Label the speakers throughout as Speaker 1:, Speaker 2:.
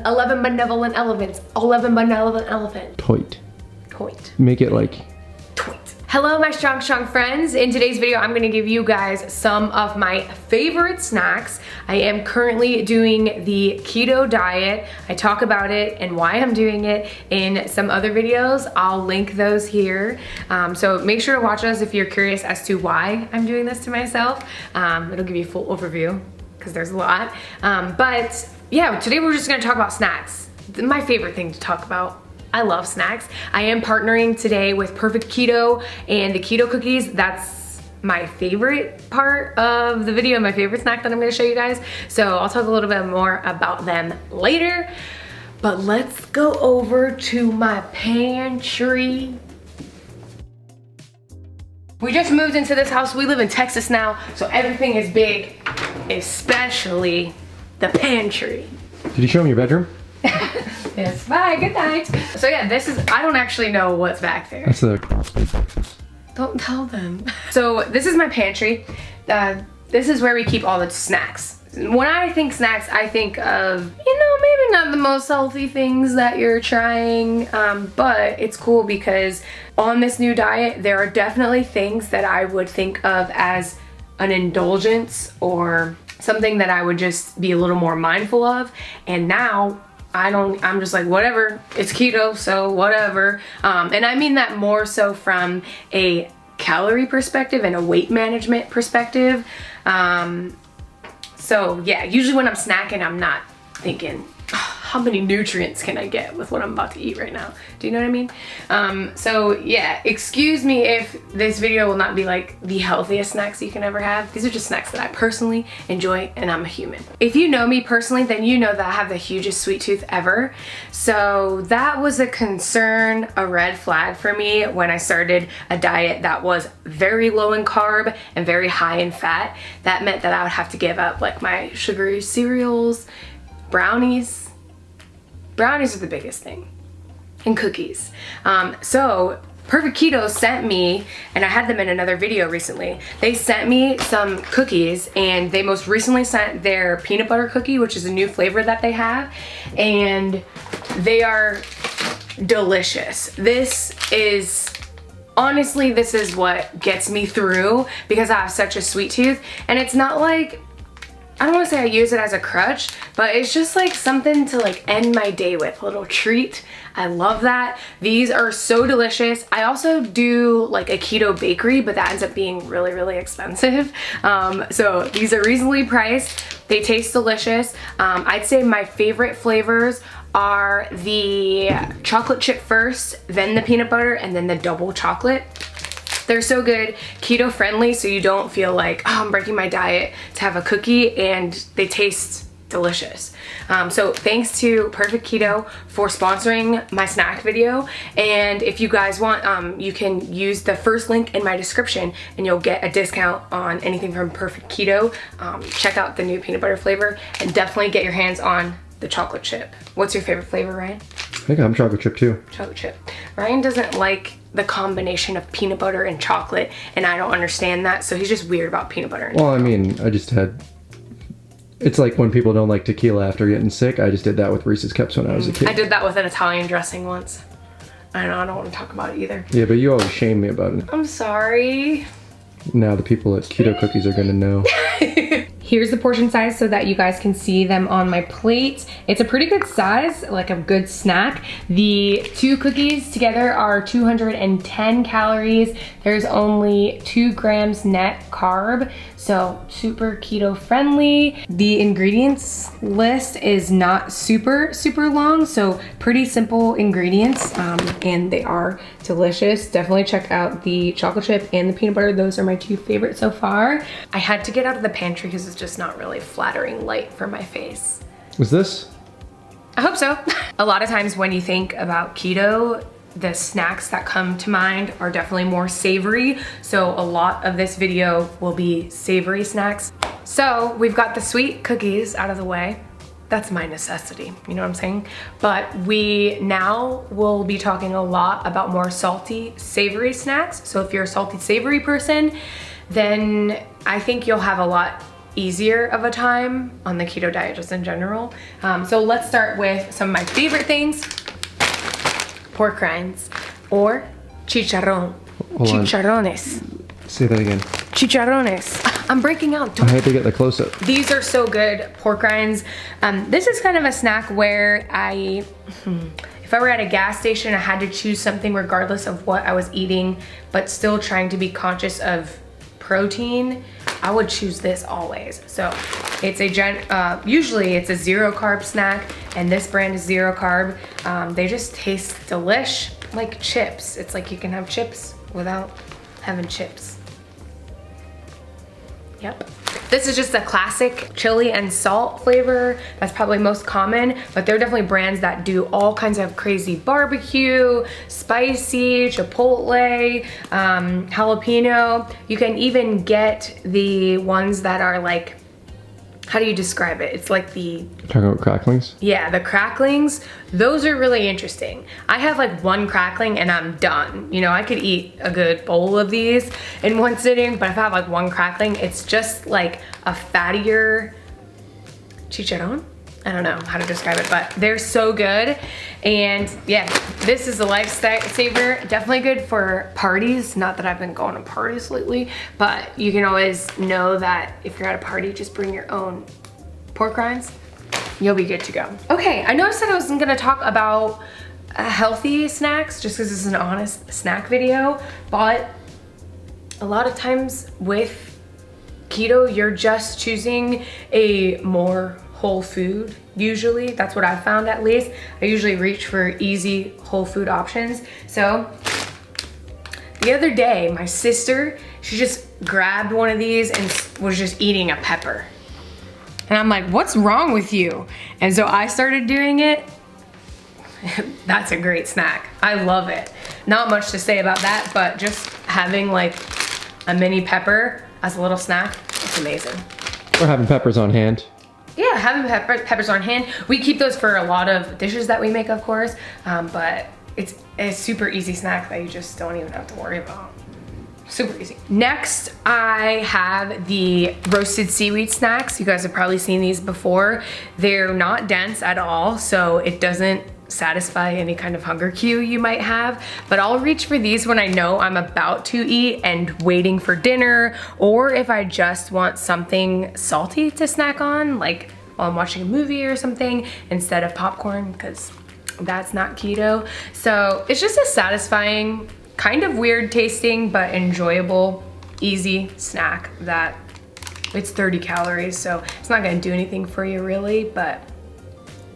Speaker 1: 11 benevolent elephants. 11 benevolent elephant.
Speaker 2: Toit.
Speaker 1: Toit.
Speaker 2: Make it like...
Speaker 1: Toit. Hello, my strong friends. In today's video, I'm gonna give you guys some of my favorite snacks. I am currently doing the keto diet. I talk about it and why I'm doing it in some other videos. I'll link those here. So make sure to watch those if you're curious as to why I'm doing this to myself. It'll give you a full overview because there's a lot. But yeah, today we're just gonna talk about snacks. My favorite thing to talk about. I love snacks. I am partnering today with Perfect Keto and the keto cookies. That's my favorite part of the video, my favorite snack that I'm gonna show you guys. So I'll talk a little bit more about them later. But let's go over to my pantry. We just moved into this house. We live in Texas now, so everything is big, especially the pantry.
Speaker 2: Did you show me your bedroom?
Speaker 1: Yes, bye, good night. So yeah, this is, I don't actually know what's back there.
Speaker 2: That's the...
Speaker 1: Don't tell them. So this is my pantry. This is where we keep all the snacks. When I think snacks, I think of, you know, maybe not the most healthy things that you're trying, but it's cool because on this new diet, there are definitely things that I would think of as an indulgence or something that I would just be a little more mindful of. And now I'm just like, whatever, it's keto, so whatever. And I mean that more so from a calorie perspective and a weight management perspective. So yeah, usually when I'm snacking, I'm not thinking, how many nutrients can I get with what I'm about to eat right now? Do you know what I mean? So yeah, excuse me if this video will not be like the healthiest snacks you can ever have. These are just snacks that I personally enjoy and I'm a human. If you know me personally, then you know that I have the hugest sweet tooth ever. So that was a concern, a red flag for me when I started a diet that was very low in carb and very high in fat. That meant that I would have to give up like my sugary cereals, brownies. Brownies are the biggest thing, and cookies. So Perfect Keto sent me, and I had them in another video recently, they sent me some cookies, and they most recently sent their peanut butter cookie, which is a new flavor that they have, and they are delicious. This is, honestly, this is what gets me through because I have such a sweet tooth, and it's not like, I don't want to say I use it as a crutch, but it's just like something to like end my day with, a little treat. I love that. These are so delicious. I also do like a keto bakery, but that ends up being really, really expensive. So these are reasonably priced. They taste delicious. I'd say my favorite flavors are the chocolate chip first, then the peanut butter, and then the double chocolate. They're so good, keto friendly, so you don't feel like, oh, I'm breaking my diet to have a cookie, and they taste delicious. So thanks to Perfect Keto for sponsoring my snack video. And if you guys want, you can use the first link in my description and you'll get a discount on anything from Perfect Keto. Check out the new peanut butter flavor and definitely get your hands on the chocolate chip. What's your favorite flavor, Ryan?
Speaker 2: I think I'm chocolate chip too.
Speaker 1: Chocolate chip. Ryan doesn't like the combination of peanut butter and chocolate, and I don't understand that, so he's just weird about peanut butter and
Speaker 2: chocolate. Well, I mean, I just had... It's like when people don't like tequila after getting sick. I just did that with Reese's Cups when I was a kid.
Speaker 1: I did that with an Italian dressing once. I know, I don't want to talk about it either.
Speaker 2: Yeah, but you always shame me about it.
Speaker 1: I'm sorry.
Speaker 2: Now the people at Keto Cookies are gonna know.
Speaker 1: Here's the portion size so that you guys can see them on my plate. It's a pretty good size, like a good snack. The two cookies together are 210 calories. There's only 2 grams net carb, so super keto friendly. The ingredients list is not super long, so pretty simple ingredients, and they are delicious. Definitely check out the chocolate chip and the peanut butter. Those are my 2 favorites so far. I had to get out of the pantry because it's just not really flattering light for my face.
Speaker 2: Was this?
Speaker 1: I hope so. A lot of times when you think about keto, the snacks that come to mind are definitely more savory. So a lot of this video will be savory snacks. So we've got the sweet cookies out of the way. That's my necessity, you know what I'm saying? But we now will be talking a lot about more salty, savory snacks. So if you're a salty, savory person, then I think you'll have a lot easier of a time on the keto diet just in general. So let's start with some of my favorite things. Pork rinds or chicharrón. Chicharrones.
Speaker 2: Say that again.
Speaker 1: Chicharrones. I'm breaking out.
Speaker 2: I had to get the close-up.
Speaker 1: These are so good, pork rinds. This is kind of a snack where if I were at a gas station, I had to choose something regardless of what I was eating, but still trying to be conscious of protein, I would choose this always. So it's usually it's a 0 carb snack, and this brand is 0 carb. They just taste delish, like chips. It's like you can have chips without having chips. Yep. This is just a classic chili and salt flavor. That's probably most common, but there are definitely brands that do all kinds of crazy barbecue, spicy, chipotle, jalapeno. You can even get the ones that are like, how do you describe it? It's like the...
Speaker 2: Talking about cracklings?
Speaker 1: Yeah, the cracklings. Those are really interesting. I have like one crackling and I'm done. You know, I could eat a good bowl of these in one sitting, but if I have like one crackling, it's just like a fattier chicharrón. I don't know how to describe it, but they're so good. And yeah, this is a lifesaver. Definitely good for parties. Not that I've been going to parties lately, but you can always know that if you're at a party, just bring your own pork rinds. You'll be good to go. Okay, I know I said I wasn't gonna talk about healthy snacks just because this is an honest snack video, but a lot of times with keto, you're just choosing a more whole food. Usually, that's what I've found at least. I usually reach for easy whole food options. So the other day, my sister, she just grabbed one of these and was just eating a pepper. And I'm like, what's wrong with you? And so I started doing it. That's a great snack. I love it. Not much to say about that, but just having like a mini pepper as a little snack, it's amazing.
Speaker 2: Or having peppers on hand.
Speaker 1: Yeah, having peppers on hand. We keep those for a lot of dishes that we make, of course, but it's a super easy snack that you just don't even have to worry about. Super easy. Next, I have the roasted seaweed snacks. You guys have probably seen these before. They're not dense at all, so it doesn't satisfy any kind of hunger cue you might have, but I'll reach for these when I know I'm about to eat and waiting for dinner, or if I just want something salty to snack on, like while I'm watching a movie or something, instead of popcorn, because that's not keto. So it's just a satisfying, kind of weird tasting, but enjoyable, easy snack that it's 30 calories, so it's not gonna do anything for you really, but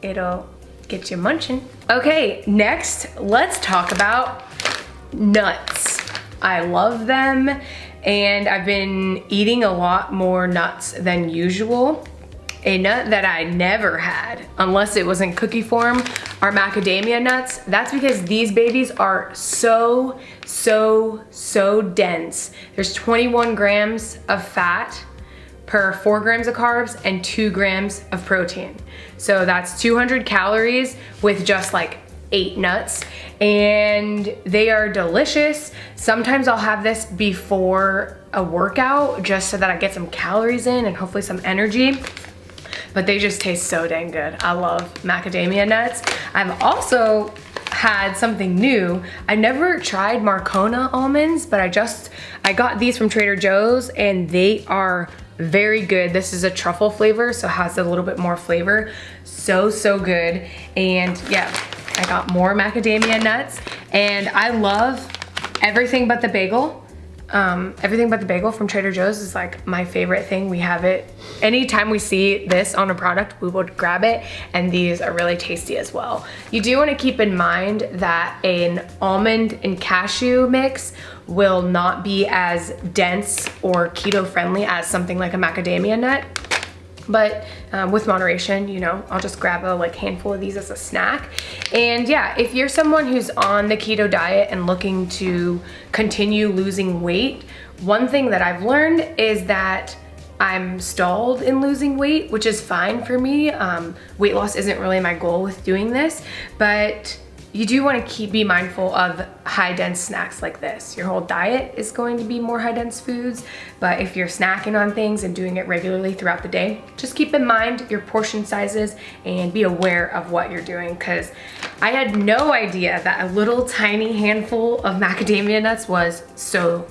Speaker 1: it'll get you munching. Okay, next, let's talk about nuts. I love them, and I've been eating a lot more nuts than usual. A nut that I never had, unless it was in cookie form, are macadamia nuts. That's because these babies are so dense. There's 21 grams of fat per 4 grams of carbs and 2 grams of protein. So that's 200 calories with just like 8 nuts, and they are delicious. Sometimes I'll have this before a workout just so that I get some calories in and hopefully some energy, but they just taste so dang good. I love macadamia nuts. I've also had something new. I never tried Marcona almonds, but I got these from Trader Joe's and they are very good. This is a truffle flavor, so it has a little bit more flavor. So good. And yeah, I got more macadamia nuts, and I love everything but the bagel. Everything but the bagel from Trader Joe's is like my favorite thing. We have it anytime we see this on a product, we would grab it, and these are really tasty as well. You do want to keep in mind that an almond and cashew mix will not be as dense or keto friendly as something like a macadamia nut, but with moderation, you know, I'll just grab a handful of these as a snack. And yeah, if you're someone who's on the keto diet and looking to continue losing weight, one thing that I've learned is that I'm stalled in losing weight, which is fine for me. Weight loss isn't really my goal with doing this, but you do want to be mindful of high dense snacks like this. Your whole diet is going to be more high dense foods, but if you're snacking on things and doing it regularly throughout the day, just keep in mind your portion sizes and be aware of what you're doing, because I had no idea that a little tiny handful of macadamia nuts was so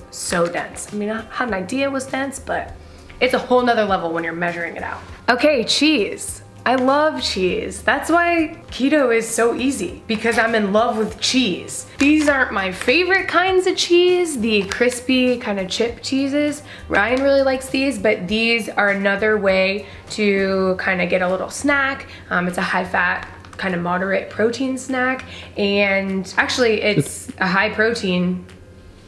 Speaker 1: dense. I mean, I had an idea it was dense, but it's a whole nother level when you're measuring it out. Okay, cheese. I love cheese. That's why keto is so easy, because I'm in love with cheese. These aren't my favorite kinds of cheese, the crispy kind of chip cheeses. Ryan really likes these, but these are another way to kind of get a little snack. It's a high fat, kind of moderate protein snack. And actually it's a high protein,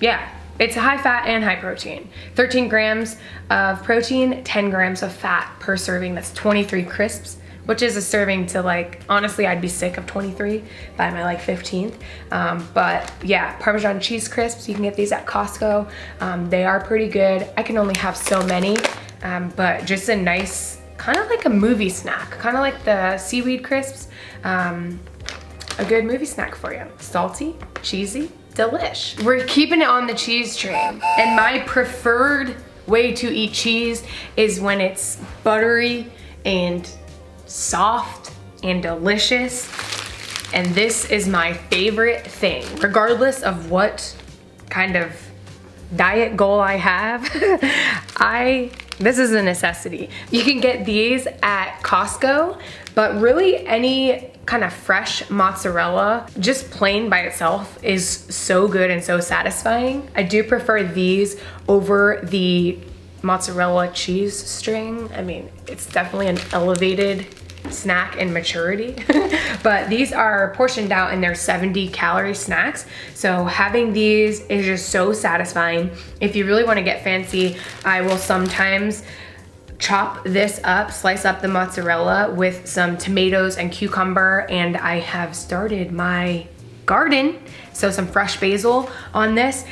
Speaker 1: yeah. It's high fat and high protein. 13 grams of protein, 10 grams of fat per serving. That's 23 crisps, which is a serving to, like, honestly, I'd be sick of 23 by my like 15th. But yeah, Parmesan cheese crisps, you can get these at Costco. They are pretty good. I can only have so many, but just a nice, kind of like a movie snack, kind of like the seaweed crisps. A good movie snack for you. Salty, cheesy, delish. We're keeping it on the cheese train. And my preferred way to eat cheese is when it's buttery and soft and delicious. And this is my favorite thing. Regardless of what kind of diet goal I have, this is a necessity. You can get these at Costco, but really any kind of fresh mozzarella, just plain by itself, is so good and so satisfying. I do prefer these over the mozzarella cheese string. I mean, it's definitely an elevated snack in maturity, but these are portioned out and they're 70 calorie snacks. So having these is just so satisfying. If you really want to get fancy, I will sometimes chop this up, slice up the mozzarella with some tomatoes and cucumber, and I have started my garden, so some fresh basil on this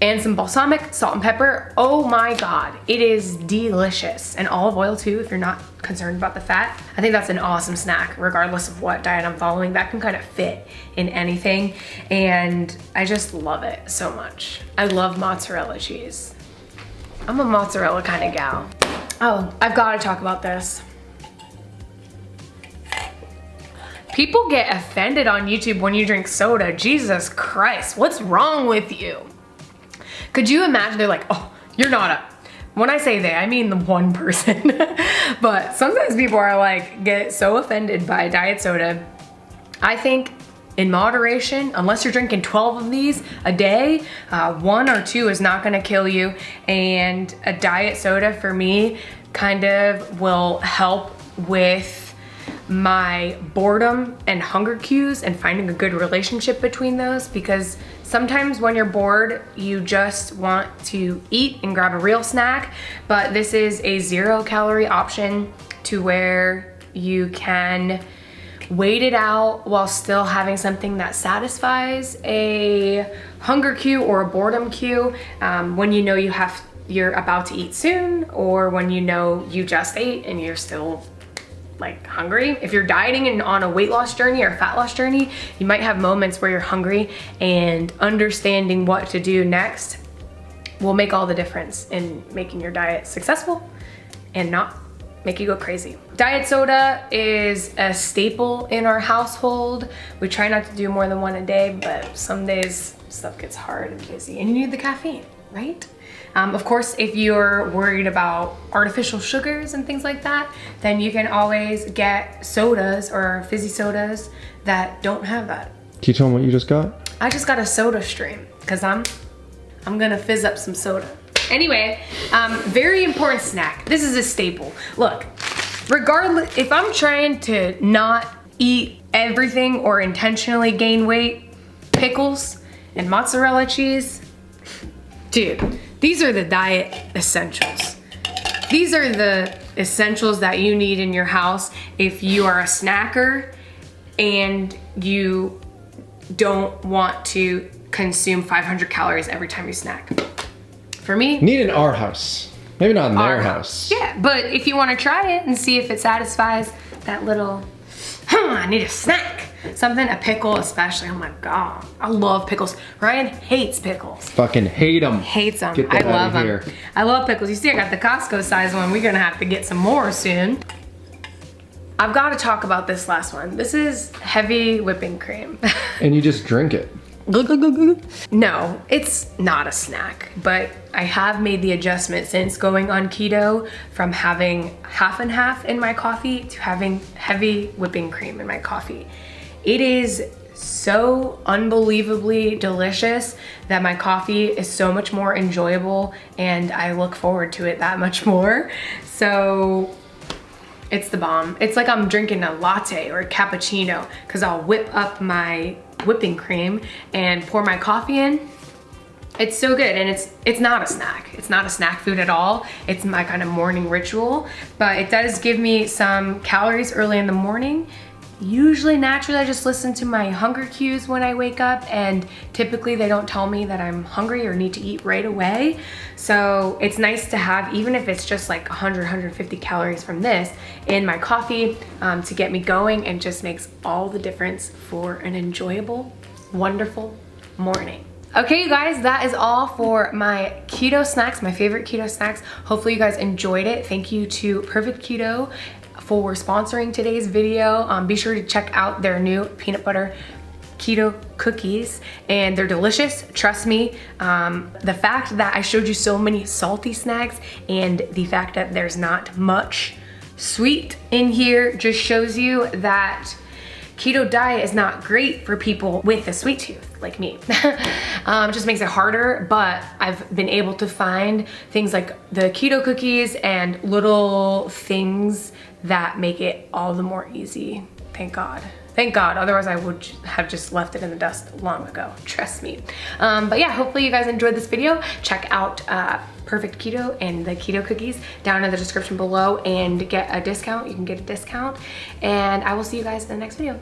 Speaker 1: and some balsamic, salt and pepper. Oh my God, it is delicious. And olive oil too, if you're not concerned about the fat. I think that's an awesome snack, regardless of what diet I'm following. That can kind of fit in anything, and I just love it so much. I love mozzarella cheese. I'm a mozzarella kind of gal. Oh, I've got to talk about this. People get offended on YouTube when you drink soda. Jesus Christ, what's wrong with you? Could you imagine? They're like, oh, you're not a... When I say they, I mean the one person. But sometimes people are like, get so offended by diet soda. I think in moderation, unless you're drinking 12 of these a day, 1 or 2 is not gonna kill you. And a diet soda for me kind of will help with my boredom and hunger cues and finding a good relationship between those, because sometimes when you're bored, you just want to eat and grab a real snack, but this is a 0 calorie option to where you can wait it out while still having something that satisfies a hunger cue or a boredom cue, when you know you're about to eat soon, or when you know you just ate and you're still like hungry. If you're dieting and on a weight loss journey or fat loss journey, you might have moments where you're hungry, and understanding what to do next will make all the difference in making your diet successful and not make you go crazy. Diet soda is a staple in our household. We try not to do more than 1 a day, but some days stuff gets hard and busy and you need the caffeine, right? Of course, if you're worried about artificial sugars and things like that, then you can always get sodas or fizzy sodas that don't have that.
Speaker 2: Can you tell them what you just got?
Speaker 1: I just got a soda stream because I'm gonna fizz up some soda. Anyway, very important snack. This is a staple. Look, regardless, if I'm trying to not eat everything or intentionally gain weight, pickles and mozzarella cheese, dude, these are the diet essentials. These are the essentials that you need in your house if you are a snacker and you don't want to consume 500 calories every time you snack. For me,
Speaker 2: need in our house. Maybe not in their house.
Speaker 1: Yeah, but if you want to try it and see if it satisfies that little, I need a snack, something, a pickle especially. Oh my God, I love pickles. Ryan hates pickles.
Speaker 2: Fucking hate them.
Speaker 1: Hates them.
Speaker 2: Get that
Speaker 1: I love
Speaker 2: out of
Speaker 1: them.
Speaker 2: here.
Speaker 1: I love pickles. You see I got the Costco size one. We're gonna have to get some more soon. I've got to talk about this last one. This is heavy whipping cream.
Speaker 2: And you just drink it.
Speaker 1: No, it's not a snack, but I have made the adjustment since going on keto from having half and half in my coffee to having heavy whipping cream in my coffee. It is so unbelievably delicious that my coffee is so much more enjoyable and I look forward to it that much more. So it's the bomb. It's like I'm drinking a latte or a cappuccino because I'll whip up my whipping cream and pour my coffee in. It's so good, and it's not a snack. It's not a snack food at all. It's my kind of morning ritual, but it does give me some calories early in the morning. Usually, naturally, I just listen to my hunger cues when I wake up, and typically they don't tell me that I'm hungry or need to eat right away. So it's nice to have, even if it's just like 100, 150 calories from this in my coffee to get me going, and just makes all the difference for an enjoyable, wonderful morning. Okay, you guys, that is all for my keto snacks, my favorite keto snacks. Hopefully you guys enjoyed it. Thank you to Perfect Keto for sponsoring today's video. Be sure to check out their new peanut butter keto cookies, and they're delicious, trust me. The fact that I showed you so many salty snacks and the fact that there's not much sweet in here just shows you that keto diet is not great for people with a sweet tooth like me. It just makes it harder, but I've been able to find things like the keto cookies and little things that make it all the more easy. Thank God. Thank God, otherwise I would have just left it in the dust long ago, trust me. But yeah, hopefully you guys enjoyed this video. Check out Perfect Keto and the keto cookies down in the description below and get a discount. You can get a discount, and I will see you guys in the next video.